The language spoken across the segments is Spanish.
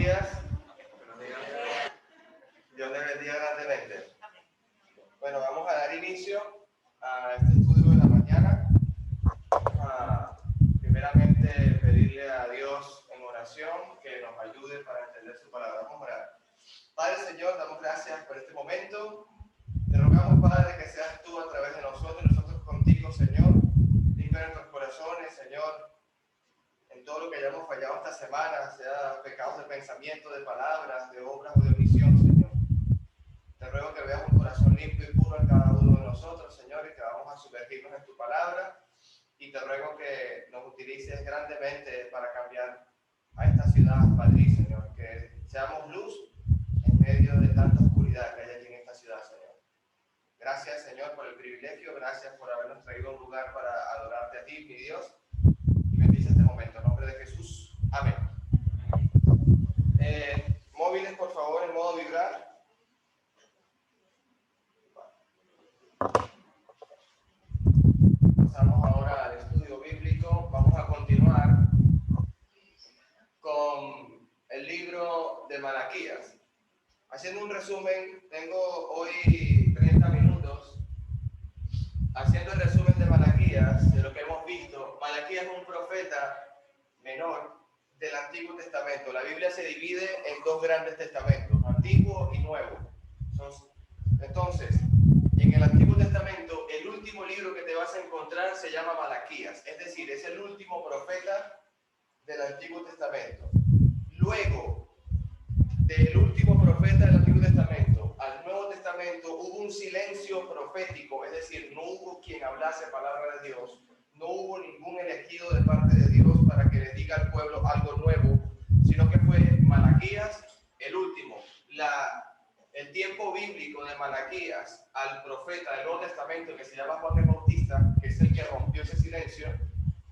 días. Buenos días. Dios les bendiga grandemente. Bueno, vamos a dar inicio a este estudio de la mañana. Primeramente, pedirle a Dios en oración que nos ayude para entender su palabra. Vamos a orar. Padre, Señor, damos gracias por este momento. Te rogamos, Padre, que seas tú a través de nosotros y nosotros contigo, Señor. Limpia nuestros corazones, Señor, en todo lo que hayamos fallado esta semana, sea pecados de pensamiento, de palabras, de obras o de omisión, Señor. Te ruego que veas un corazón limpio y puro en cada uno de nosotros, Señor, y que vamos a sumergirnos en tu palabra. Y te ruego que nos utilices grandemente para cambiar a esta ciudad, Padre, Señor, que seamos luz en medio de tanta oscuridad que hay aquí en esta ciudad, Señor. Gracias, Señor, por el privilegio, gracias por habernos traído a un lugar para adorarte a ti, mi Dios. Y bendice este momento, en nombre de Jesús. Amén. Móviles, por favor, en modo vibrar. Pasamos ahora al estudio bíblico. Vamos a continuar con el libro de Malaquías. Haciendo un resumen, tengo hoy 30 minutos haciendo el resumen de Malaquías, de lo que hemos visto. Malaquías es un profeta menor del Antiguo Testamento. La Biblia se divide en dos grandes testamentos, Antiguo y Nuevo. Entonces, en el Antiguo Testamento, el último libro que te vas a encontrar se llama Malaquías, es decir, es el último profeta del Antiguo Testamento. Luego del último profeta del Antiguo Testamento al Nuevo Testamento hubo un silencio profético, es decir, no hubo quien hablase palabra de Dios, no hubo ningún elegido de parte de Dios para que le diga al pueblo algo nuevo, sino que fue Malaquías el último. El tiempo bíblico de Malaquías al profeta del Nuevo Testamento, que se llama Juan el Bautista, que es el que rompió ese silencio,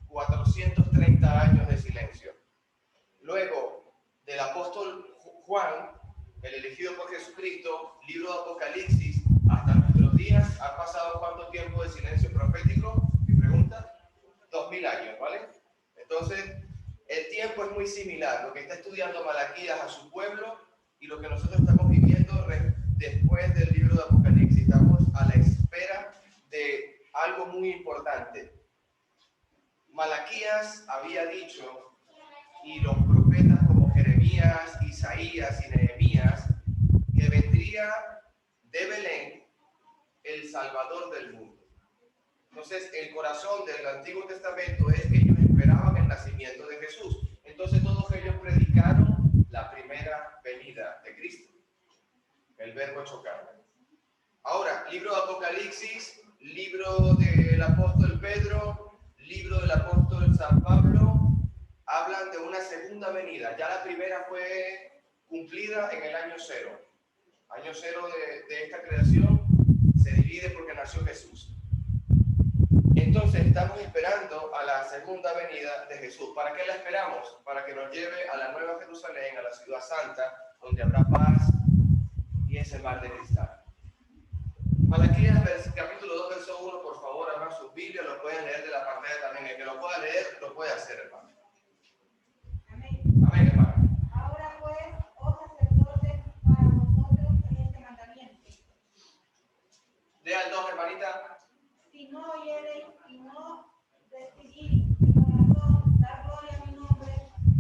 430 años de silencio. Luego del apóstol Juan, el elegido por Jesucristo, libro de Apocalipsis, hasta nuestros días, ha pasado ¿cuánto tiempo de silencio profético? Mi pregunta, 2000 años, ¿vale? Entonces, el tiempo es muy similar, lo que está estudiando Malaquías a su pueblo y lo que nosotros estamos viviendo después del libro de Apocalipsis. Estamos a la espera de algo muy importante. Malaquías había dicho, y los profetas como Jeremías, Isaías y Nehemías, que vendría de Belén el Salvador del mundo. Entonces, el corazón del Antiguo Testamento es que ellos esperaban el nacimiento de Jesús. Entonces, todos ellos predicaron la primera venida de Cristo, el verbo hecho carne. Ahora, libro de Apocalipsis, libro del apóstol Pedro, libro del apóstol San Pablo, hablan de una segunda venida. Ya la primera fue cumplida en el año cero. Año cero de esta creación se divide porque nació Jesús. Entonces estamos esperando a la segunda venida de Jesús. ¿Para qué la esperamos? Para que nos lleve a la Nueva Jerusalén, a la ciudad santa, donde habrá paz y ese mar de cristal. Malaquías capítulo 2, verso 1, por favor, abran sus Biblias, lo pueden leer de la pantalla también. El que lo pueda leer, lo puede hacer, hermano. Amén. Amén, hermano. Ahora pues, oh sacerdotes, para vosotros en este mandamiento. Lea el 2, hermanita. Si no oyereis y no decidís de corazón dar gloria a mi nombre,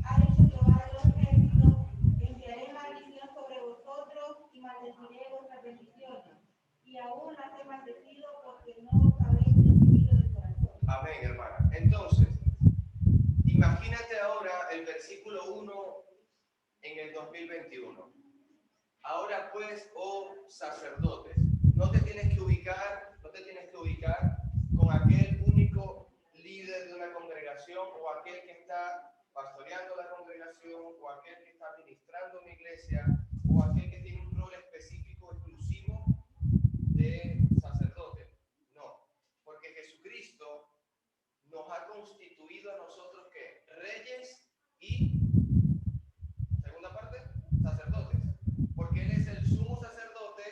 ha dicho Jehová de los ejércitos, enviaré maldición sobre vosotros y maldeciré vuestras bendiciones. Y aún las he maldecido porque no os habéis decidido de corazón. Amén, hermana. Entonces, imagínate ahora el versículo 1 en el 2021. Ahora pues, oh sacerdotes, no te tienes que ubicar con aquel único líder de una congregación o aquel que está pastoreando la congregación o aquel que está ministrando una iglesia o aquel que tiene un rol específico exclusivo de sacerdote. No, porque Jesucristo nos ha constituido a nosotros ¿qué? Reyes y, segunda parte, sacerdotes. Porque Él es el sumo sacerdote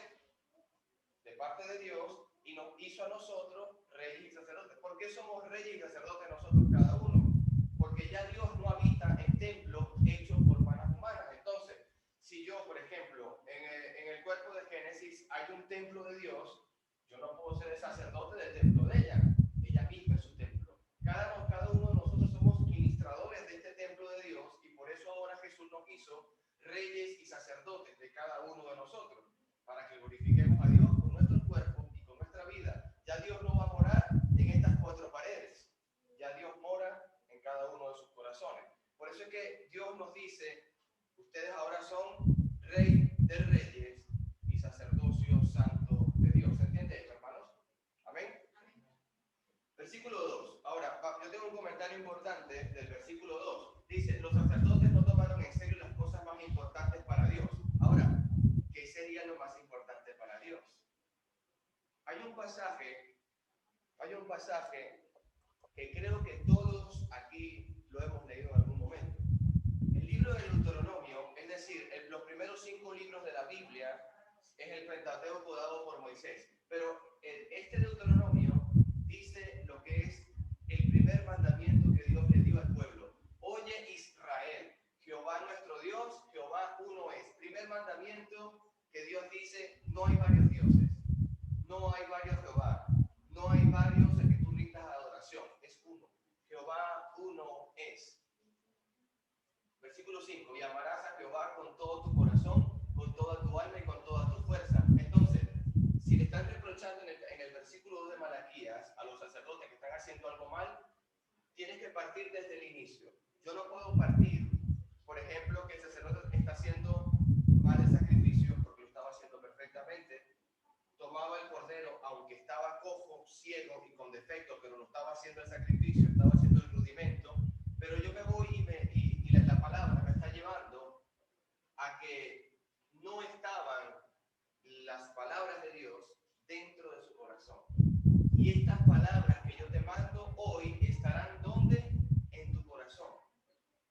de parte de Dios y nos hizo a nosotros reyes y sacerdotes. ¿Por qué somos reyes y sacerdotes nosotros cada uno? Porque ya Dios no habita en templos hechos por manos humanas. Entonces, reyes y sacerdotes de cada uno de nosotros, para que glorifiquemos a Dios con nuestros cuerpos y con nuestra vida. Ya Dios no va a morar en estas cuatro paredes, ya Dios mora en cada uno de sus corazones. Por eso es que Dios nos dice, ustedes ahora son rey de reyes y sacerdocio santo de Dios. ¿Se entiende esto, hermanos? Amén. Versículo 2. Ahora, yo tengo un comentario importante del versículo 2. Dice, los sacerdotes no tomaron en serio las cosas más importantes para Dios. Ahora, ¿qué sería lo más importante para Dios? Hay un pasaje que creo que todos aquí lo hemos leído en algún momento. El libro del Deuteronomio, es decir, los primeros 5 libros de la Biblia, es el Pentateuco dado por Moisés. Pero este Deuteronomio dice lo que es el primer mandamiento que Dios le dio al pueblo. Oye Israel, Jehová nuestro Dios, Jehová uno es. Primer mandamiento que Dios dice, no hay varios dioses, no hay varios Jehová, no hay varios en que tú rindas adoración, es uno. Jehová uno es. Versículo 5, y amarás a Jehová con todo tu corazón, con toda tu alma y con toda tu fuerza. Entonces, si le están reprochando en el versículo 2 de Malaquías a los sacerdotes que están haciendo algo mal, tienes que partir desde el inicio. Yo no puedo partir, por ejemplo, que el sacerdote está haciendo mal el sacrificio, porque lo estaba haciendo perfectamente. Tomaba el cordero, aunque estaba cojo, ciego y con defecto, pero no estaba haciendo el sacrificio, estaba haciendo el rudimento. Pero yo me voy y la palabra me está llevando a que no estaban las palabras de Dios dentro de su corazón. Y estas palabras que yo te mando hoy estarán ¿dónde? En tu corazón.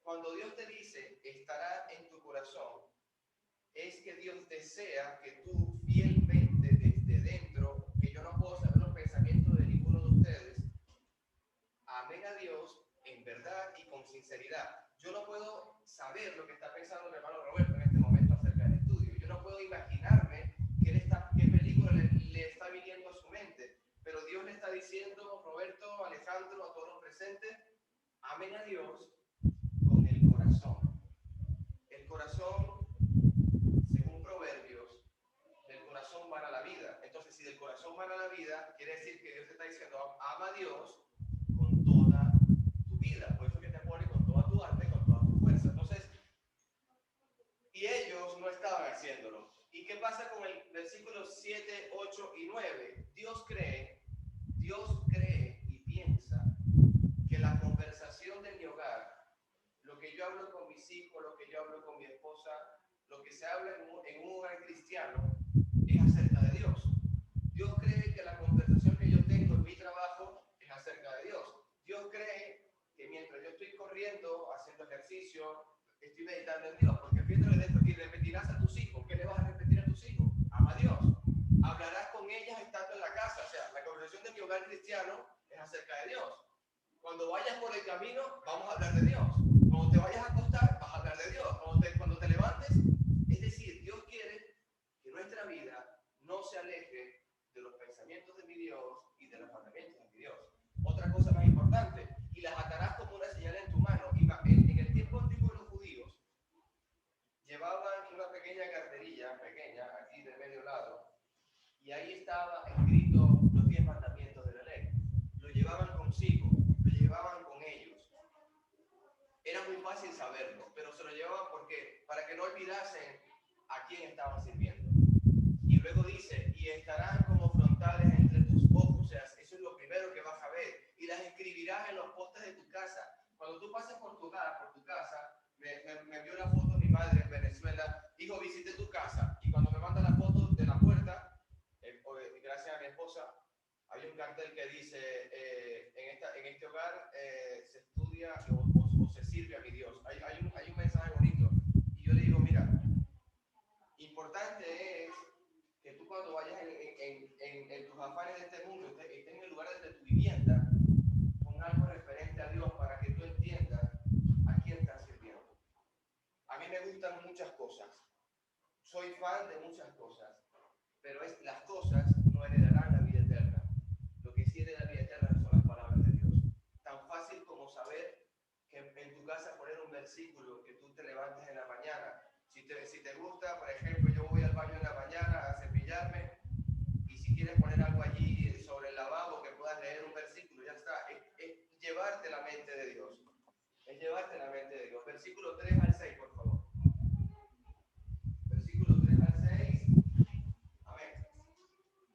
Cuando Dios te dice estará en tu corazón, es que Dios desea que tú fielmente desde dentro, que yo no puedo saber los pensamientos de ninguno de ustedes, amen a Dios en verdad y con sinceridad. Yo no puedo saber lo que está pensando mi hermano Roberto en este momento acerca del estudio. Yo no puedo imaginarme qué película le está viniendo a su mente. Pero Dios le está diciendo, Roberto, Alejandro, a todos los presentes, amen a Dios con el corazón. El corazón, según Proverbios, del corazón mana la vida. Entonces, si del corazón mana la vida, quiere decir que Dios te está diciendo, ama a Dios con toda tu vida. Por eso que te pone con toda tu alma y con toda tu fuerza. Entonces, y ellos no estaban haciéndolo. ¿Y qué pasa con el versículo 7, 8 y 9? Dios cree y piensa que la conversación de mi hogar, lo que yo hablo con mis hijos, lo que yo hablo con mi esposa, lo que se habla en un hogar cristiano, es acerca de Dios. Dios cree que la conversación que yo tengo en mi trabajo es acerca de Dios. Dios cree que mientras yo estoy corriendo, haciendo ejercicio, estoy meditando en Dios, porque fíjate de esto, y repetirás a tus hijos. ¿Qué le vas a repetir a tus hijos? Ama a Dios. Hablarás con ellas estando en la casa. O sea, la conversación de mi hogar cristiano es acerca de Dios. Cuando vayas por el camino, vamos a hablar de Dios. Cuando te vayas a acostar, vas a hablar de Dios. Cuando te levantes, es decir, Dios quiere que nuestra vida no se aleje de los pensamientos de mi Dios y de los mandamientos de mi Dios. Otra cosa más importante, y las atarás como una señal en tu mano. En el tiempo antiguo de los judíos, llevaban una pequeña carterilla, pequeña, aquí de medio lado, y ahí estaba escrito los 10 mandamientos de la ley. Lo llevaban consigo, lo llevaban con ellos. Era muy fácil saberlo, pero se lo llevaban porque para que no olvidasen a quién estaban sirviendo. Y luego dice, y estarán como frontales entre tus ojos. O sea, eso es lo primero que vas a ver. Y las escribirás en los postes de tu casa. Cuando tú pases por tu hogar, por tu casa, me envió una foto mi madre en Venezuela. Dijo, visité tu casa. Y cuando me manda la foto de la puerta, gracias a mi esposa, hay un cartel que dice, en este hogar se estudia o se sirve a mi Dios. Hay un mensaje bonito. Y yo le digo, mira, importante es que tú cuando vayas en tus afanes de este mundo, estés en el lugar de tu vivienda, con algo referente a Dios para que tú entiendas a quién estás sirviendo. A mí me gustan muchas cosas. Soy fan de muchas cosas. Pero las cosas no heredarán la vida eterna. Lo que sí hereda la vida eterna son las palabras de Dios. Tan fácil como saber que en tu casa poner un versículo que tú te levantes en la mañana. Si Si te gusta, por ejemplo, yo voy al baño en la mañana a cepillarme y si quieres poner algo allí sobre el lavabo que puedas leer un versículo, ya está. Es llevarte la mente de Dios. Es llevarte la mente de Dios. Versículo 3 al 6, por favor. Versículo 3 al 6. Amén.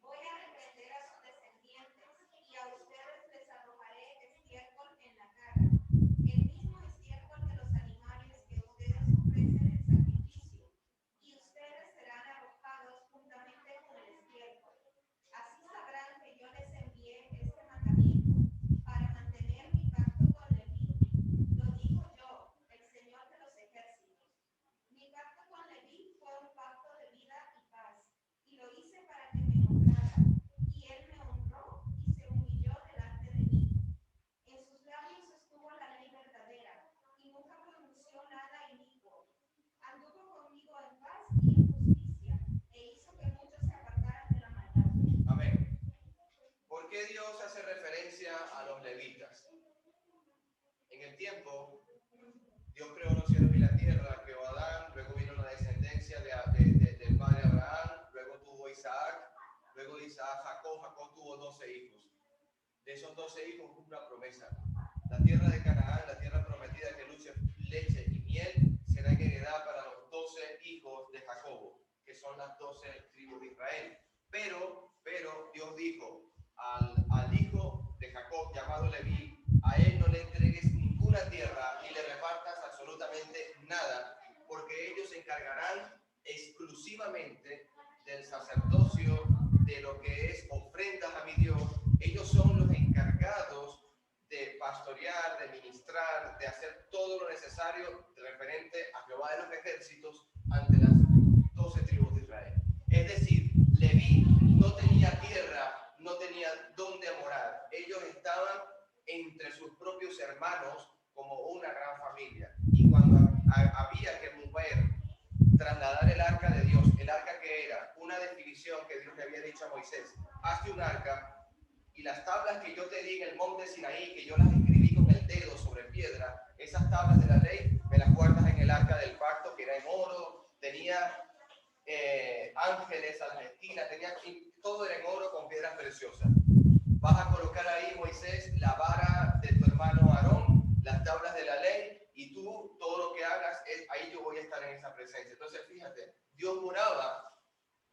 Voy a reprender a sus descendientes y a ustedes les arrojaré estiércol en la cara, el mismo estiércol de los animales que ustedes ofrecen en sacrificio, y ustedes serán arrojados juntamente con el estiércol. Así sabrán que yo les envié este mandamiento para mantener mi pacto con Leví. Lo digo yo, el Señor de los ejércitos. Mi pacto con Leví fue un pacto de vida y paz, y lo hice para que me honrara, y él me honró y se humilló delante de mí. En sus labios estuvo la ley verdadera, y nunca pronunció nada inicuo. Anduvo conmigo en paz y en justicia, e hizo que muchos se apartaran de la maldad. Amén. ¿Por qué Dios hace referencia a los levitas? En el tiempo, Dios creó los cielos y la tierra, creó a Adán, luego vino la descendencia del padre Abraham, luego tuvo Isaac, luego de Isaac Jacob tuvo 12 hijos. De esos 12 hijos hubo una promesa. La tierra de Canaán, la tierra prometida que luce leche y miel, será en heredad para los 12 hijos de Jacob, que son las 12 tribus de Israel. Pero Dios dijo al hijo de Jacob llamado Leví, a él no le entregues ninguna tierra ni le repartas absolutamente nada, porque ellos se encargarán exclusivamente del sacerdocio, de lo que es ofrendas a mi Dios. Ellos son los encargados de pastorear, de ministrar, de hacer todo lo necesario referente a Jehová de los ejércitos ante las 12 tribus de Israel. Es decir, Leví no tenía tierra, no tenía dónde morar. Ellos estaban entre sus propios hermanos como una gran familia. Y cuando había que mover, trasladar el arca de Dios, el arca que era una definición que Dios le había dicho a Moisés, hazte un arca y las tablas que yo te di en el monte Sinaí, que yo las escribí con el dedo sobre piedra, esas tablas de la ley me las guardas en el arca del pacto, que era en oro, tenía ángeles a las esquinas, todo era en oro con piedras preciosas. Vas a colocar ahí, Moisés, la vara de tu hermano Aarón, las tablas de la ley, y tú, todo lo que hagas, ahí yo voy a estar en esa presencia. Entonces, fíjate, Dios moraba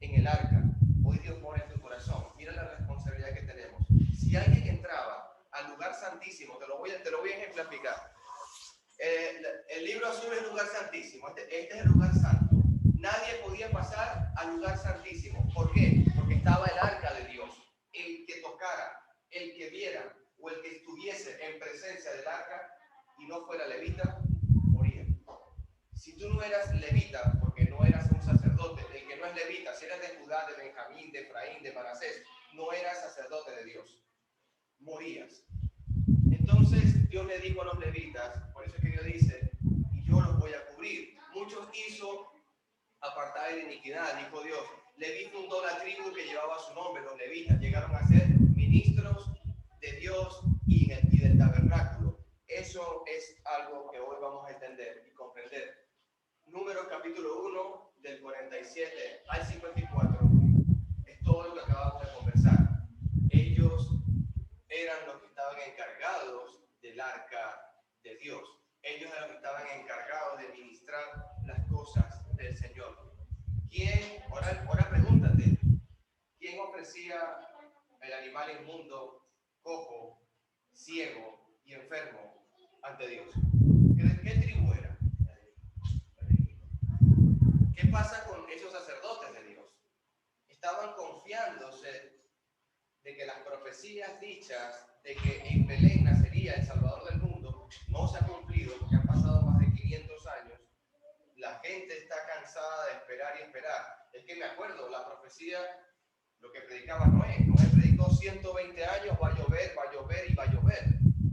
en el arca. Hoy Dios mora en tu corazón. Mira la responsabilidad que tenemos. Si alguien entraba al lugar santísimo, te lo voy a ejemplificar. El libro azul es el lugar santísimo. Este es el lugar santo. Nadie podía pasar al lugar santísimo. ¿Por qué? Porque estaba el arca de Dios. El que tocara, el que viera o el que estuviese en presencia del arca y no fuera levita, moría. Si tú no eras levita, porque no eras un sacerdote, el que no es levita, si eras de Judá, de Benjamín, de Efraín, de Manasés, no eras sacerdote de Dios, morías. Entonces Dios le dijo a los levitas, por eso es que Dios dice, y yo los voy a cubrir. Muchos hizo apartar de iniquidad, dijo Dios. Leví fundó la tribu que llevaba su nombre, los levitas llegaron a ser ministros de Dios y del tabernáculo. Eso es algo que hoy vamos a entender y comprender. Números capítulo 1, del 47 al 54, es todo lo que acabamos de conversar. Ellos eran los que estaban encargados del arca de Dios. Ellos eran los que estaban encargados de ministrar las cosas del Señor. Ahora pregúntate, ¿quién ofrecía el animal inmundo, cojo, ciego y enfermo ante Dios? ¿Qué tribu era? ¿Qué pasa con esos sacerdotes de Dios? Estaban confiándose de que las profecías dichas de que en Belén nacería el Salvador del mundo no se ha cumplido, porque han pasado más de 500 años. La gente está cansada de esperar y esperar. Es que me acuerdo, la profecía, lo que predicaba Noé predicó 120 años, va a llover y va a llover.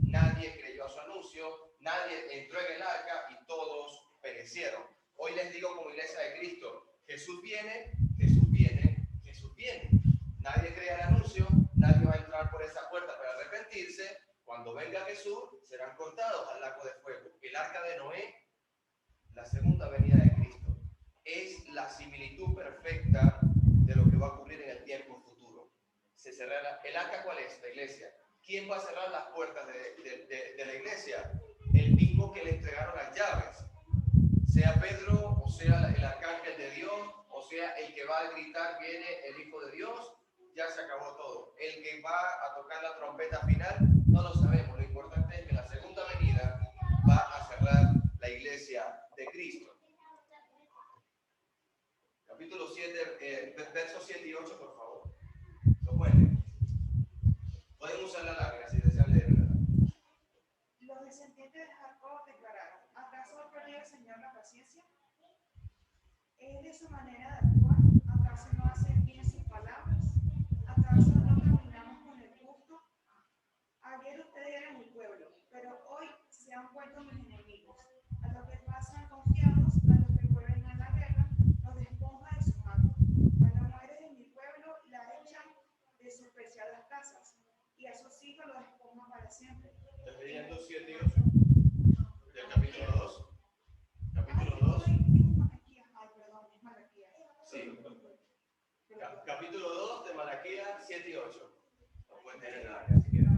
Nadie creyó a su anuncio, nadie entró en el arca y todos perecieron. Hoy les digo como iglesia de Cristo, Jesús viene, Jesús viene, Jesús viene. Nadie cree el anuncio, nadie va a entrar por esa puerta para arrepentirse. Cuando venga Jesús, serán cortados al lago de fuego. El arca de Noé, la segunda venida de Cristo. es la similitud perfecta de lo que va a ocurrir en el tiempo futuro. Se cerrará. ¿El arca cuál es? La iglesia. ¿Quién va a cerrar las puertas de la iglesia? El mismo que le entregaron las llaves. Sea Pedro, o sea el arcángel de Dios, o sea el que va a gritar, viene el Hijo de Dios, ya se acabó todo. El que va a tocar la trompeta final, no lo sabemos. Lo importante es que la segunda venida va a cerrar la iglesia de Cristo. Capítulo 7, versos 7 y 8, por favor. ¿Lo pueden? Pueden usar la lágrima si desean leerla. Los descendientes de Jacob declararon: ¿acaso perdió el Señor la paciencia? ¿Es de su manera de actuar? ¿Acaso no hacen bien sus palabras? ¿Acaso no caminamos con el justo? Ayer ustedes eran mi pueblo, pero hoy se han vuelto mis enemigos. A los que pasan confiados, a los que vuelven a la guerra, los despoja de su mano. A las mujeres de mi pueblo la echan de sus preciadas casas, y a sus hijos los despoja para siempre. ¿Estás leyendo 7 y 8? Del capítulo 2. Capítulo 2. Sí. Capítulo 2 de Malaquías 7 y 8. Lo pueden tener en la área si quieren.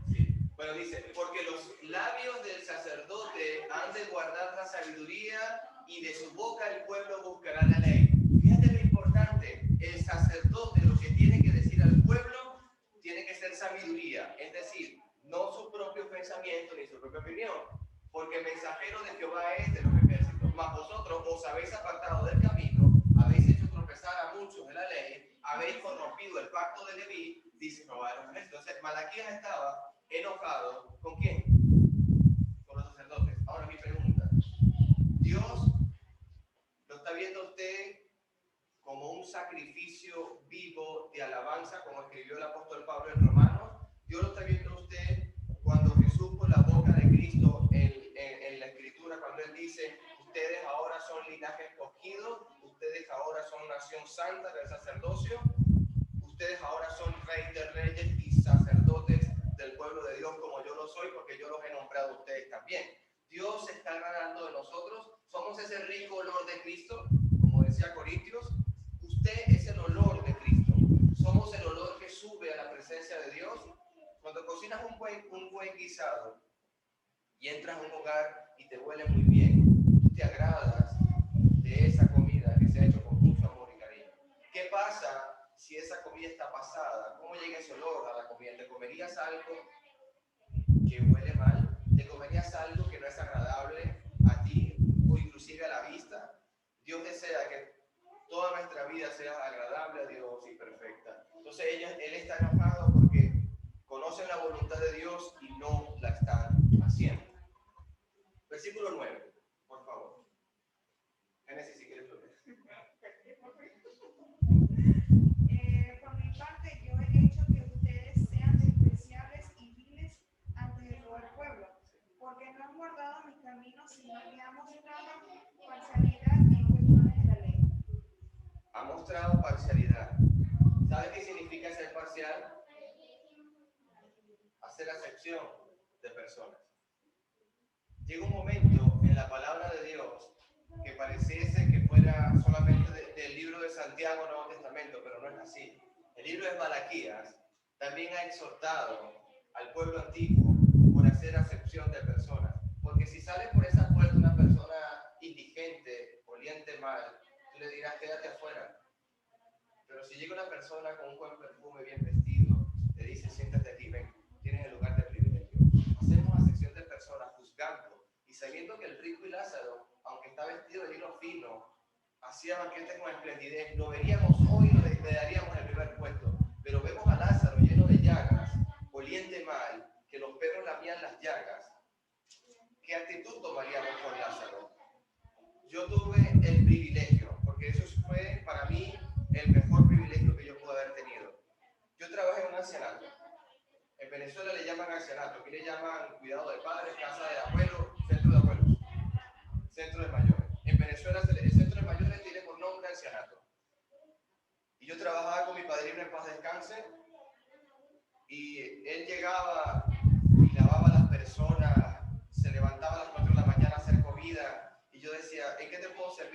Sí. Bueno, dice, porque los labios del sacerdote han de guardar la sabiduría y de su boca el pueblo buscará la ley. Fíjate lo importante, el sacerdote lo que tiene que decir al pueblo tiene que ser sabiduría, es decir, no su propio pensamiento ni su propia opinión, porque el mensajero de Jehová es de los ejércitos, mas vosotros os habéis apartado del camino, habéis hecho tropezar a muchos de la ley, habéis corrompido el pacto de Leví, dice Jehová de los ejércitos. Entonces, Malaquías estaba enojado, ¿con quién? Con los sacerdotes. Ahora mi pregunta, ¿Dios lo está viendo usted como un sacrificio vivo de alabanza, como escribió el apóstol Pablo en Romanos? Dios lo está viendo usted cuando Jesús, por la boca de Cristo en la escritura, cuando él dice, ustedes ahora son linaje escogido, ustedes ahora son nación santa del sacerdocio, ustedes ahora son reyes de reyes y sacerdotes del pueblo de Dios, como yo lo soy, porque yo los he nombrado a ustedes también. Dios se está agradando de nosotros, somos ese rico olor de Cristo, como decía Corintios. Usted es el olor de Cristo, somos el olor que sube a la presencia de Dios. Cuando cocinas un buen guisado y entras a un hogar y te huele muy bien, tú te agradas de esa comida que se ha hecho con mucho amor y cariño. ¿Qué pasa si esa comida está pasada? ¿Cómo llega ese olor a la comida? ¿Te comerías algo que huele mal? ¿Te comerías algo que no es agradable a ti o inclusive a la vista? Dios desea que toda nuestra vida sea agradable a Dios y perfecta. Entonces él está enojado porque conocen la voluntad de Dios y no la están haciendo. Versículo 9, por favor. Génesis, si quieres lo leer. Por mi parte, yo he hecho que ustedes sean despreciables y viles ante todo el pueblo, porque no han guardado mis caminos, sino que han mostrado parcialidad en cuestiones de la ley. Ha mostrado parcialidad. ¿Sabe qué significa ser parcial? Hacer acepción de personas. Llega un momento en la palabra de Dios que pareciese que fuera solamente del libro de Santiago, Nuevo Testamento, pero no es así. El libro de Malaquías también ha exhortado al pueblo antiguo por hacer acepción de personas. Porque si sale por esa puerta una persona indigente, oliente mal, tú le dirás, quédate afuera. Pero si llega una persona con un buen perfume, bien vestido, te dice, siéntate aquí, ven, tienes el lugar de privilegio. Hacemos acepción de personas juzgando y sabiendo que el rico y Lázaro, aunque está vestido de lino fino, hacía banquetes con esplendidez, lo veríamos hoy y le daríamos el primer puesto. Pero vemos a Lázaro lleno de llagas, oliente mal, que los perros lamían las llagas. ¿Qué actitud tomaríamos con Lázaro? Yo tuve el privilegio, porque eso fue para mí el mejor privilegio que yo pude haber tenido. Yo trabajé en un ancianato. En Venezuela le llaman ancianato, aquí le llaman cuidado de padres, casa de abuelos, centro de abuelos, centro de mayores. En Venezuela el centro de mayores tiene por nombre ancianato. Y yo trabajaba con mi padrino en paz descanse, y él llegaba y lavaba a las personas, se levantaba a las 4 de la mañana a hacer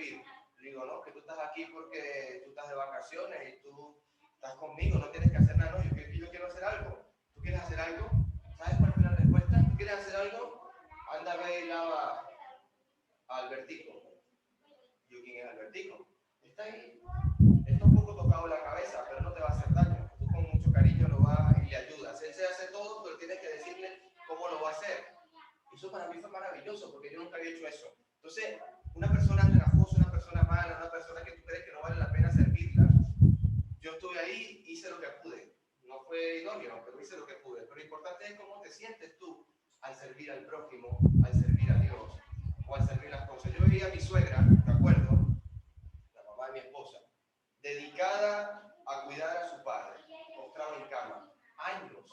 servir? Le digo, no, que tú estás aquí porque tú estás de vacaciones y tú estás conmigo, no tienes que hacer nada. No, yo quiero hacer algo. ¿Tú quieres hacer algo? ¿Sabes cuál fue la respuesta? ¿Tú quieres hacer algo? Anda, ve y lava a Albertico. Yo, ¿quién es Albertico? Está ahí. Está un poco tocado la cabeza, pero no te va a hacer daño. Tú con mucho cariño lo vas y le ayudas. Él se hace todo, pero tienes que decirle cómo lo va a hacer. Eso para mí fue maravilloso, porque yo nunca había hecho eso. Entonces, una persona trabajosa, una persona mala, una persona que tú crees que no vale la pena servirla, yo estuve ahí, hice lo que pude. No fue idóneo, pero hice lo que pude. Pero lo importante es cómo te sientes tú al servir al prójimo, al servir a Dios, o al servir las cosas. Yo veía a mi suegra, ¿de acuerdo? La mamá de mi esposa, dedicada a cuidar a su padre, postrado en cama. Años.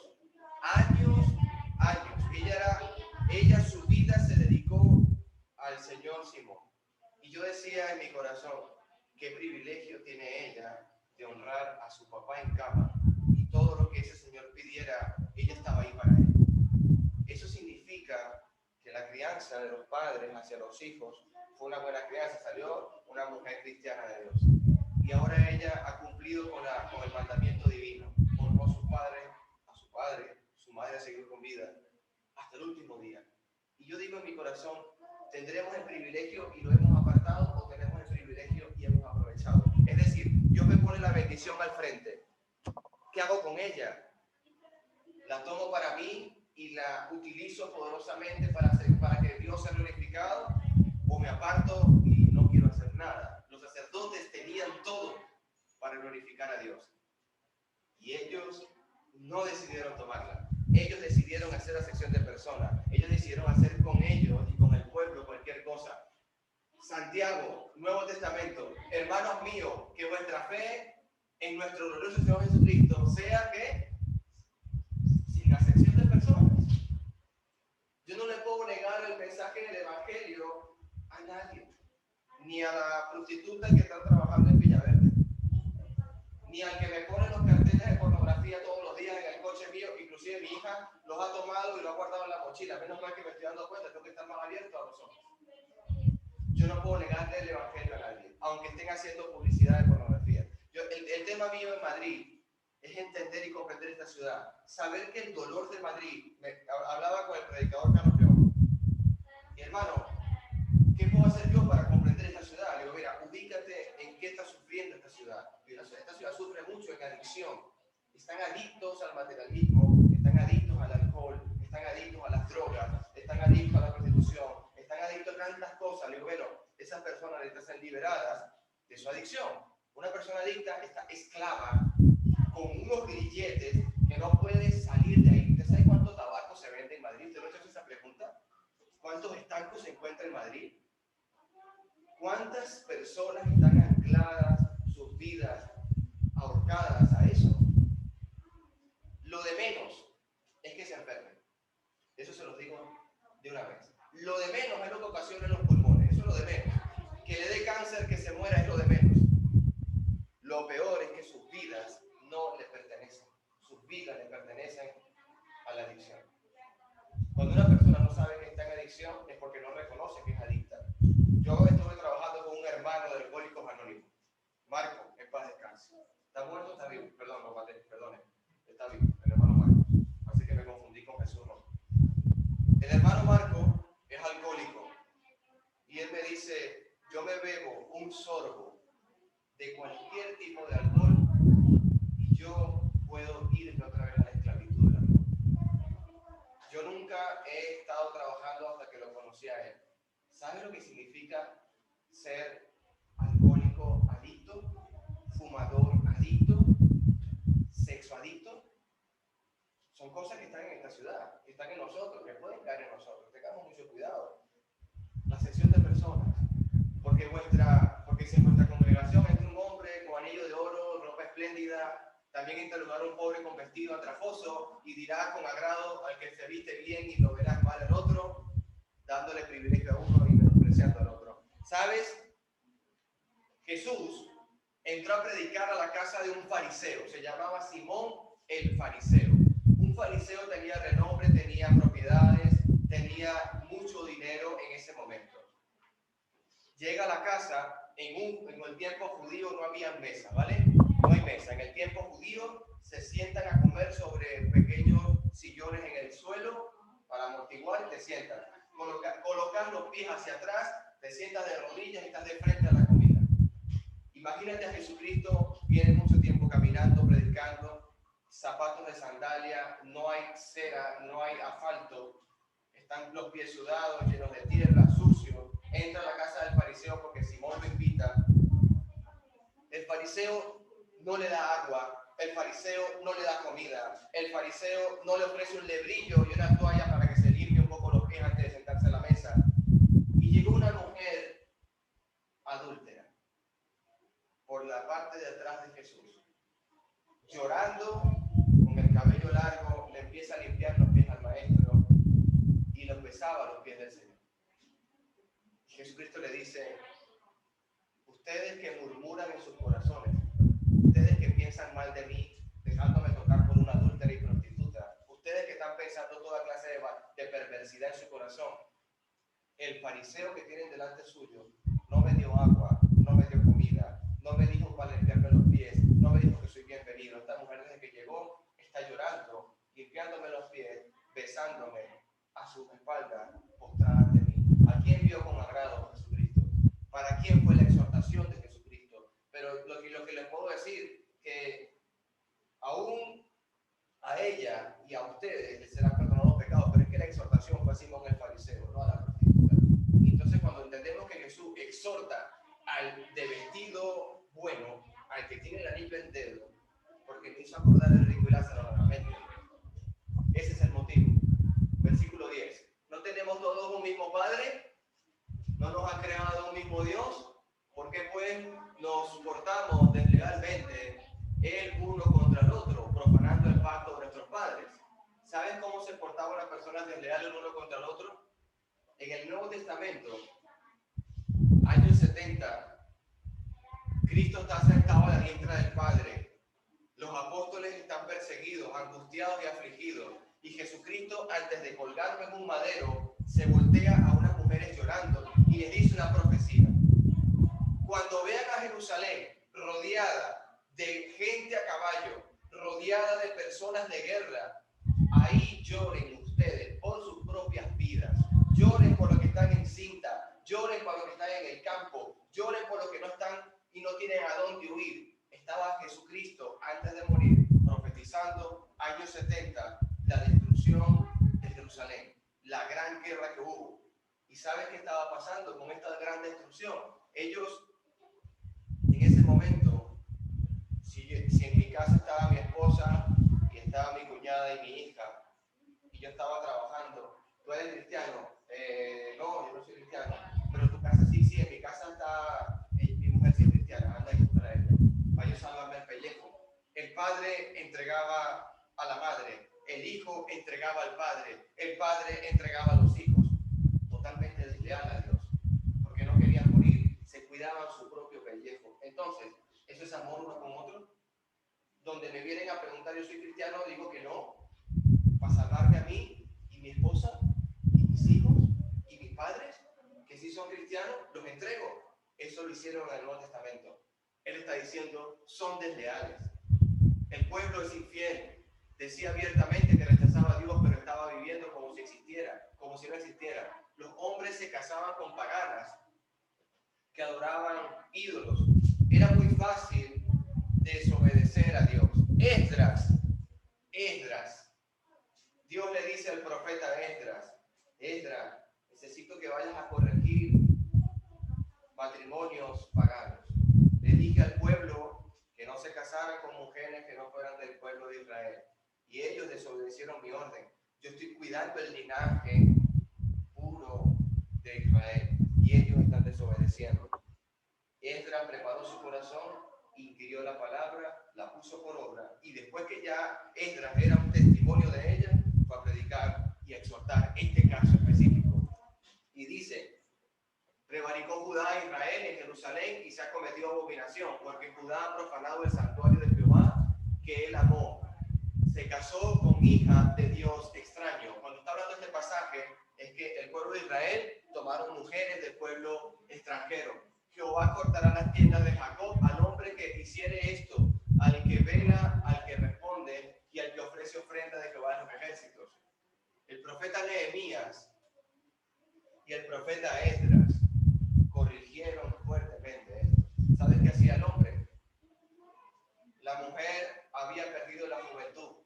Ella su vida se dedicó al Señor Simón. Y yo decía en mi corazón, qué privilegio tiene ella de honrar a su papá en cama. Y todo lo que ese Señor pidiera, ella estaba ahí para él. Eso significa que la crianza de los padres hacia los hijos fue una buena crianza. Salió una mujer cristiana de Dios. Y ahora ella ha cumplido con el mandamiento divino. Honró a su padre, su madre siguió con vida hasta el último día. Y yo digo en mi corazón, ¿tendremos el privilegio y lo hemos apartado o tenemos el privilegio y hemos aprovechado? Es decir, Dios me pone la bendición al frente. ¿Qué hago con ella? ¿La tomo para mí y la utilizo poderosamente para que Dios sea glorificado? ¿O me aparto y no quiero hacer nada? Los sacerdotes tenían todo para glorificar a Dios. Y ellos no decidieron tomarla. Ellos decidieron hacer acepción de personas. Ellos decidieron hacer con ellos y con el pueblo cualquier cosa. Santiago, Nuevo Testamento. Hermanos míos, que vuestra fe en nuestro glorioso Señor Jesucristo sea que sin acepción de personas. Yo no le puedo negar el mensaje del Evangelio a nadie. Ni a la prostituta que está trabajando en Villaverde. Ni al que me pone los carteles de pornografía todos los días en el coche mío. Inclusive mi hija los ha tomado y los ha guardado en la mochila. Menos mal que me estoy dando cuenta, tengo que estar más abierto a los ojos. Yo no puedo negarle el evangelio a nadie, aunque estén haciendo publicidad de pornografía. El tema mío en Madrid es entender y comprender esta ciudad. Saber que el dolor de Madrid, hablaba con el predicador Carlos León. Y hermano, ¿qué puedo hacer yo para comprender esta ciudad? Le digo, mira, ubícate en qué está sufriendo esta ciudad. Esta ciudad sufre mucho en adicción. Están adictos al materialismo, están adictos al alcohol, están adictos a las drogas, están adictos a la prostitución, están adictos a tantas cosas. Le digo, bueno, esas personas necesitan ser liberadas de su adicción. Una persona adicta está esclava con unos grilletes que no puede salir de ahí. ¿Usted sabe cuánto tabaco se vende en Madrid? ¿Usted no ha hecho esa pregunta? ¿Cuántos estancos se encuentran en Madrid? ¿Cuántas personas están ancladas sus vidas, ahorcadas a eso? Lo de menos es que se enfermen. Eso se los digo de una vez. Lo de menos es lo que ocasiona los pulmones. Eso es lo de menos. Que le dé cáncer, que se muera, es lo de menos. Lo peor es que sus vidas no le pertenecen. Sus vidas le pertenecen a la adicción. Cuando una persona no sabe que está en adicción es porque no reconoce que es adicta. Yo estuve trabajando con un hermano de Alcohólicos Anónimos. Marco, en paz descanse. ¿Está muerto o está vivo? Perdón, lo maté, perdone. Está vivo, el hermano Marco. Así que me confundí con Jesús, ¿no? El hermano Marco es alcohólico. Y él me dice, yo me bebo un sorbo de cualquier tipo de alcohol y yo puedo irme otra vez a la esclavitud del alcohol. Yo nunca he estado trabajando hasta que lo conocí a él. ¿Sabe lo que significa ser alcohólico adicto? Fumador adicto, sexo adicto. Son cosas que están en esta ciudad, que están en nosotros, que pueden caer en nosotros. Tengamos mucho cuidado. La sección de personas. Porque si en vuestra congregación entra un hombre con anillo de oro, ropa espléndida, también interrogará a un pobre con vestido andrajoso y dirá con agrado al que se viste bien y lo verás mal al otro, dándole privilegio a uno y menospreciando al otro. ¿Sabes? Jesús entró a predicar a la casa de un fariseo, se llamaba Simón el fariseo. Un fariseo tenía renombre, tenía propiedades, tenía mucho dinero en ese momento. Llega a la casa en el tiempo judío no había mesa, ¿vale? No hay mesa. En el tiempo judío se sientan a comer sobre pequeños sillones en el suelo para amortiguar y te sientan. Colocas los pies hacia atrás, te sientas de rodillas y estás de frente a la comida. Imagínate a Jesucristo, viene mucho tiempo caminando, predicando, zapatos de sandalia, no hay cera, no hay asfalto, están los pies sudados, llenos de tierra, sucios. Entra a la casa del fariseo porque Simón lo invita. El fariseo no le da agua, el fariseo no le da comida, el fariseo no le ofrece un lebrillo y una toalla para que se limpie un poco los pies antes de sentarse a la mesa. Y llegó una mujer adúltera por la parte de atrás de Jesús, llorando, con el cabello largo, le empieza a limpiar los pies al maestro y los besaba a los pies del Señor. Jesucristo le dice: ustedes que murmuran en sus corazones, ustedes que piensan mal de mí, dejándome tocar por una adúltera y prostituta, ustedes que están pensando toda clase de perversidad en su corazón, el fariseo que tienen delante suyo no me dio agua, no me dio comida, no me dijo para limpiarme los pies, no me dijo que soy bienvenido. Esta mujer desde que llegó está llorando, limpiándome los pies, besándome a sus espaldas, postrada ante mí. ¿A quién vio con agrado Jesucristo? ¿Para quién fue la exhortación de Jesucristo? Pero lo que les puedo decir, que aún a ella y a ustedes les serán perdonados los pecados, pero es que la exhortación fue a Simón el fariseo, no a la prostituta. Entonces, cuando entendemos que Jesús exhorta al de vestido bueno, al que tiene el anillo en dedo, porque me hizo acordar del rico y Lázaro nuevamente. Ese es el motivo. Versículo 10. ¿No tenemos todos un mismo Padre? ¿No nos ha creado un mismo Dios? ¿Por qué pues nos portamos deslealmente el uno contra el otro, profanando el pacto de nuestros padres? ¿Saben cómo se portaban las personas desleales el uno contra el otro? En el Nuevo Testamento, años 70, Cristo está sentado a la diestra del Padre. Los apóstoles están perseguidos, angustiados y afligidos. Y Jesucristo, antes de colgarlo en un madero, se voltea a unas mujeres llorando y les dice una profecía. Cuando vean a Jerusalén rodeada de gente a caballo, rodeada de personas de guerra, ahí lloren ustedes por sus propias vidas. Lloren por los que están en cinta, lloren por los que están en el campo, lloren por los que no están y no tienen a dónde huir. Estaba Jesucristo antes de morir profetizando, años 70, la destrucción de Jerusalén, la gran guerra que hubo. ¿Y sabes qué estaba pasando con esta gran destrucción? Ellos, en ese momento, si en mi casa estaba mi esposa y estaba mi cuñada y mi hija, y yo estaba trabajando, ¿tú eres cristiano? No, yo no soy cristiano, pero tu casa sí, en mi casa está, mi mujer sí es cristiana, anda y para ella, para yo salvarme el pellejo. El padre entregaba a la madre, el hijo entregaba al padre, el padre entregaba a los hijos, totalmente desleal a Dios, porque no querían morir, se cuidaban su propio pellejo. Entonces, ¿eso es amor uno con otro? Donde me vienen a preguntar, yo soy cristiano, digo que no, para salvarme a mí y mi esposa y mis hijos y mis padres, que sí son cristianos, los entrego. Eso lo hicieron en el Nuevo Testamento. Él está diciendo, son desleales. El pueblo es infiel. Decía abiertamente que rechazaba a Dios, pero estaba viviendo como si existiera, como si no existiera. Los hombres se casaban con paganas que adoraban ídolos. Era muy fácil desobedecer a Dios. Esdras, Dios le dice al profeta Esdras, necesito que vayas a corregir matrimonios paganos. Le dije al pueblo que no se casaran con mujeres que no fueran del pueblo de Israel. Y ellos desobedecieron mi orden. Yo estoy cuidando el linaje puro de Israel. Y ellos están desobedeciendo. Esdras preparó su corazón, inquirió la palabra, la puso por obra. Y después que ya Esdras era un testimonio de ella, fue a predicar y a exhortar este caso específico. Y dice, prevaricó Judá a Israel en Jerusalén y se ha cometido abominación, porque Judá ha profanado el santuario de Jehová que él amó. Se casó con hija de Dios extraño. Cuando está hablando este pasaje, es que el pueblo de Israel tomaron mujeres del pueblo extranjero. Jehová cortará las tiendas de Jacob al hombre que hiciere esto, al que vela, al que responde y al que ofrece ofrenda de Jehová de los ejércitos. El profeta Nehemías y el profeta Esdras corrigieron fuertemente esto. ¿Sabes qué hacía el hombre? La mujer había perdido la juventud.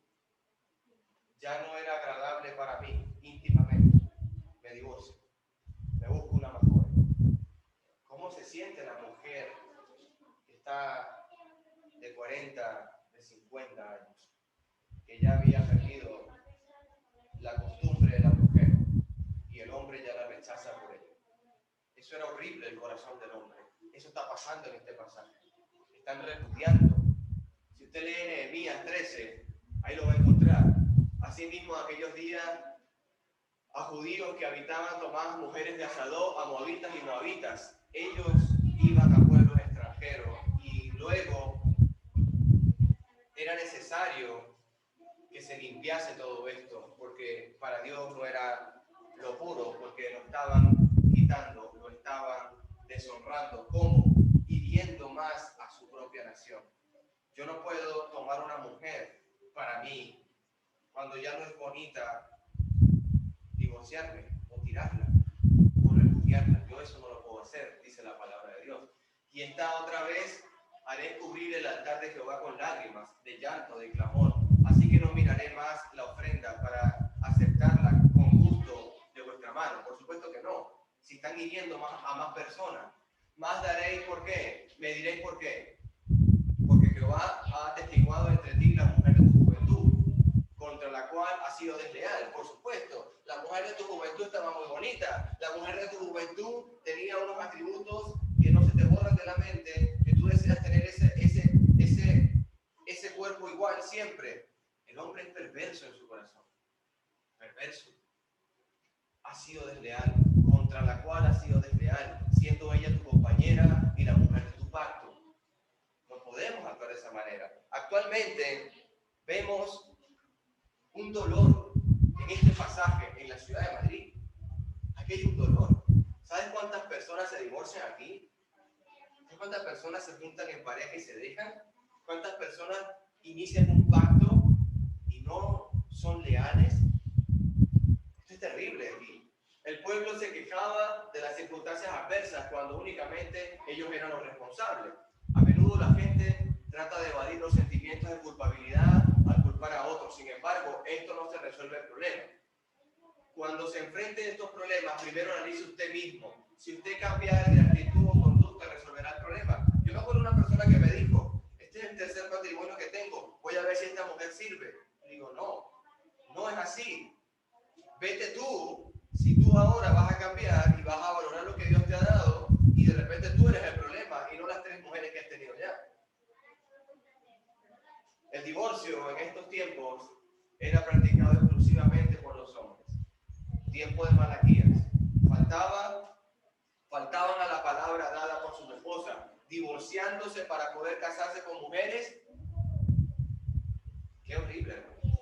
Ya no era agradable para mí íntimamente. Me divorcio. Me busco una más joven. ¿Cómo se siente la mujer que está de 40, de 50 años, que ya había perdido la costumbre de la mujer y el hombre ya la rechaza por ella? Eso era horrible el corazón del hombre. Eso está pasando en este pasaje. Están repudiando. Si usted lee Nehemías 13, ahí lo va a encontrar. Asimismo, aquellos días a judíos que habitaban tomaban mujeres de Asadó, a moabitas y moabitas. Ellos iban a pueblos extranjeros y luego era necesario que se limpiase todo esto, porque para Dios no era lo puro, porque lo estaban quitando, lo estaban deshonrando, como hiriendo más a su propia nación. Yo no puedo tomar una mujer para mí cuando ya no es bonita, divorciarme o tirarla o repudiarla. Yo eso no lo puedo hacer, dice la palabra de Dios. Y esta otra vez haré cubrir el altar de Jehová con lágrimas, de llanto, de clamor. Así que no miraré más la ofrenda para aceptarla con gusto de vuestra mano. Por supuesto que no. Si están hiriendo a más personas, más daréis. ¿Por qué? Me diréis por qué. Porque Jehová ha atestiguado entre ti la mujer de tu juventud, contra la cual has sido desleal. Por supuesto, la mujer de tu juventud estaba muy bonita. La mujer de tu juventud tenía unos atributos que no se te borran de la mente, que tú deseas tener ese cuerpo igual siempre. El hombre es perverso en su corazón. Perverso. Ha sido desleal, contra la cual has sido desleal, siendo ella tu compañera y la mujer de tu pacto. No podemos actuar de esa manera. Actualmente vemos un dolor en este pasaje en la ciudad de Madrid. Aquí hay un dolor. ¿Sabes cuántas personas se divorcian aquí? ¿Sabes cuántas personas se juntan en pareja y se dejan? ¿Cuántas personas inician un pacto y no son leales? Esto es terrible aquí. El pueblo se quejaba de las circunstancias adversas cuando únicamente ellos eran los responsables. A menudo la gente trata de evadir los sentimientos de culpabilidad al culpar a otros. Sin embargo, esto no se resuelve el problema. Cuando se enfrente a estos problemas, primero analice usted mismo. Si usted cambia de actitud o conducta, resolverá el problema. Yo me acuerdo de una persona que me dijo, este es el tercer matrimonio que tengo, voy a ver si esta mujer sirve. Y digo, no es así. Vete tú, si tú ahora vas a cambiar y vas a valorar lo que Dios te ha dado, y de repente tú eres el problema y no las 3 mujeres que has tenido ya. El divorcio en estos tiempos era practicado exclusivamente por los hombres. Tiempo de Malaquías. Faltaban a la palabra dada por su esposa, divorciándose para poder casarse con mujeres. Qué horrible, hermano.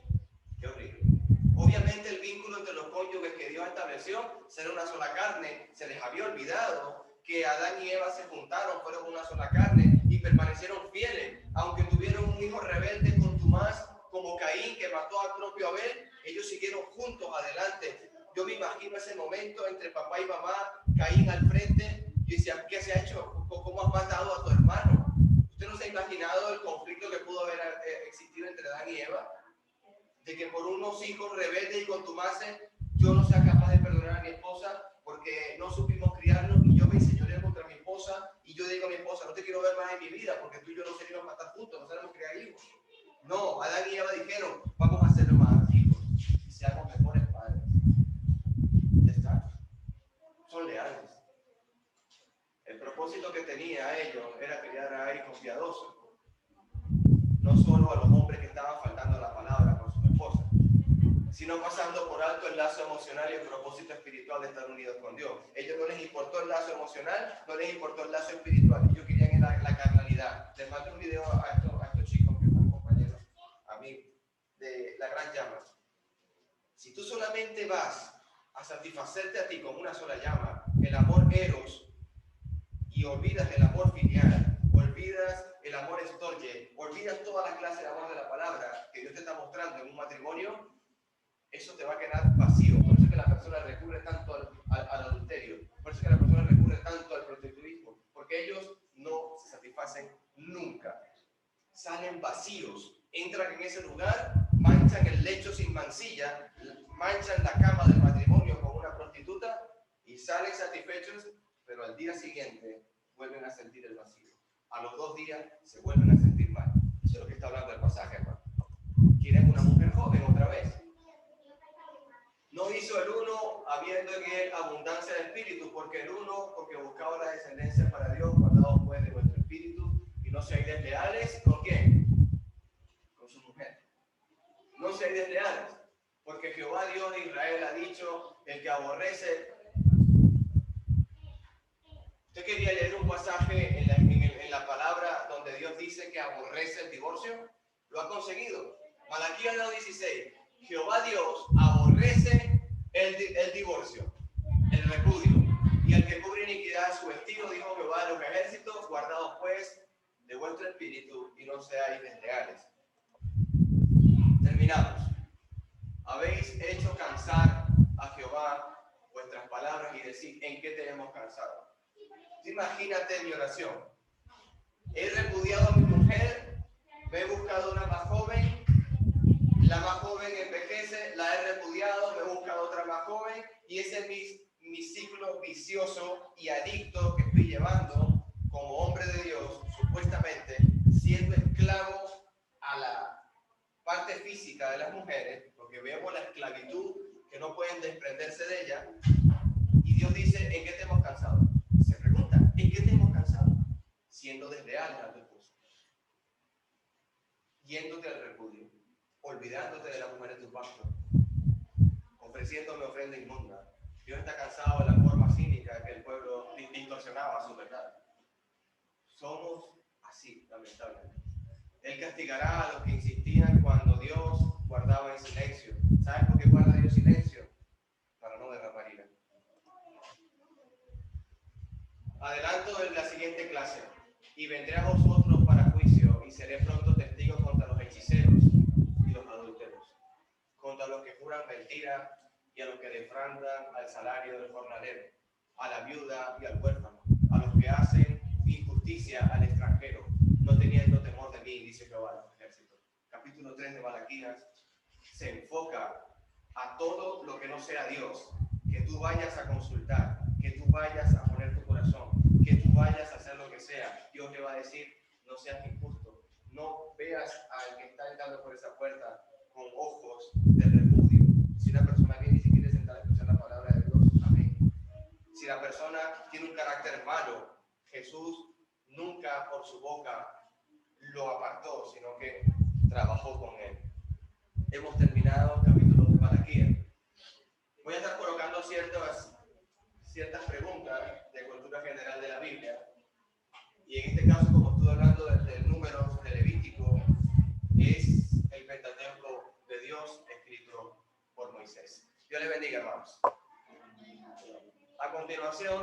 Qué horrible. Obviamente el vínculo entre los cónyuges que Dios estableció será una sola carne. Se les había olvidado que Adán y Eva se juntaron, fueron una sola carne y permanecieron fieles. Aunque tuvieron un hijo rebelde contumaz como Caín, que mató al propio Abel, ellos siguieron juntos adelante. Yo me imagino ese momento entre papá y mamá, Caín al frente, y decía, ¿qué se ha hecho? ¿Cómo has matado a tu hermano? ¿Usted no se ha imaginado el conflicto que pudo haber existido entre Adán y Eva? De que por unos hijos rebeldes y contumaces, yo no sea capaz de perdonar a mi esposa porque no supimos criarnos y yo me enseñoré contra mi esposa y yo digo a mi esposa, no te quiero ver más en mi vida porque tú y yo no seríamos matar juntos, no sabemos criar hijos. No, Adán y Eva dijeron, vamos a hacerlo más hijos y seamos mejores padres. Ya está. Son leales. El propósito que tenía ellos era criar a hijos piadosos, no solo a los hombres que estaban faltando la palabra con su esposa, sino pasando por alto el lazo emocional y el propósito espiritual de estar unidos con Dios. Ellos no les importó el lazo emocional, no les importó el lazo espiritual, ellos querían la carnalidad. Les mandé un video a estos chicos que son compañeros, amigos, de la gran llama. Si tú solamente vas a satisfacerte a ti con una sola llama, el amor eros y olvidas el amor filial, olvidas el amor storge, olvidas toda la clase de amor de la palabra que Dios te está mostrando en un matrimonio, eso te va a quedar vacío. Por eso es que la persona recurre tanto al adulterio, por eso es que la persona recurre tanto al prostitutismo, porque ellos no se satisfacen nunca. Salen vacíos, entran en ese lugar, manchan el lecho sin mancilla, manchan la cama del matrimonio con una prostituta y salen satisfechos, pero al día siguiente vuelven a sentir el vacío. A los 2 días se vuelven a sentir mal. Eso es lo que está hablando el pasaje, hermano. Quieren una mujer joven otra vez. No hizo el uno habiendo en él abundancia de espíritu, porque el uno, porque buscaba la descendencia para Dios, guardados pues de vuestro espíritu, y no seáis desleales. ¿Con quién? Con su mujer. No seáis desleales, porque Jehová Dios de Israel ha dicho, el que aborrece. ¿Usted quería leer un pasaje en la palabra donde Dios dice que aborrece el divorcio? Lo ha conseguido. Malaquías 2:16. Jehová Dios aborrece el divorcio, el repudio, y el que cubre iniquidad a su vestido, dijo Jehová de los ejércitos, guardados pues de vuestro espíritu y no seáis desleales. Terminamos. Habéis hecho cansar a Jehová vuestras palabras y decir, ¿en qué te hemos cansado? Imagínate mi oración. He repudiado a mi mujer, me he buscado una más joven, la más joven envejece, la he repudiado, me he buscado otra más joven, y ese es mi ciclo vicioso y adicto que estoy llevando como hombre de Dios, supuestamente siendo esclavo a la parte física de las mujeres, porque vemos la esclavitud que no pueden desprenderse de ella, y Dios dice, ¿en qué te hemos cansado? Se pregunta, ¿en qué te hemos cansado? Siendo desleales a tu esposo, yéndote al repudio, olvidándote de la mujer de tu pacto, ofreciéndome ofrenda inmunda. Dios está cansado de la forma cínica que el pueblo distorsionaba su verdad. Somos así, lamentablemente. Él castigará a los que insistían cuando Dios guardaba en silencio. ¿Sabes por qué guarda Dios silencio? Para no derramar ira. Adelanto de la siguiente clase. Y vendré a vosotros para juicio, y seré pronto testigo contra los hechiceros y los adúlteros, contra los que juran mentira y a los que defraudan al salario del jornalero, a la viuda y al huérfano, a los que hacen injusticia al extranjero, no teniendo temor de mí, dice Jehová de los ejércitos. Capítulo 3 de Malaquías se enfoca a todo lo que no sea Dios, que tú vayas a consultar, que tú vayas a poner tu corazón, que tú vayas a hacer lo que sea. Dios le va a decir, no seas injusto, no veas al que está entrando por esa puerta con ojos de repudio. Si una persona viene y se quiere sentar a escuchar la palabra de Dios, amén. Si la persona tiene un carácter malo, Jesús nunca por su boca lo apartó, sino que trabajó con él. Hemos terminado el capítulo de Malaquías. Voy a estar colocando ciertas preguntas de cultura general de la Biblia. Y en este caso, como estuve hablando del número de Levítico, es el Pentateuco de Dios escrito por Moisés. Dios les bendiga, hermanos. A continuación,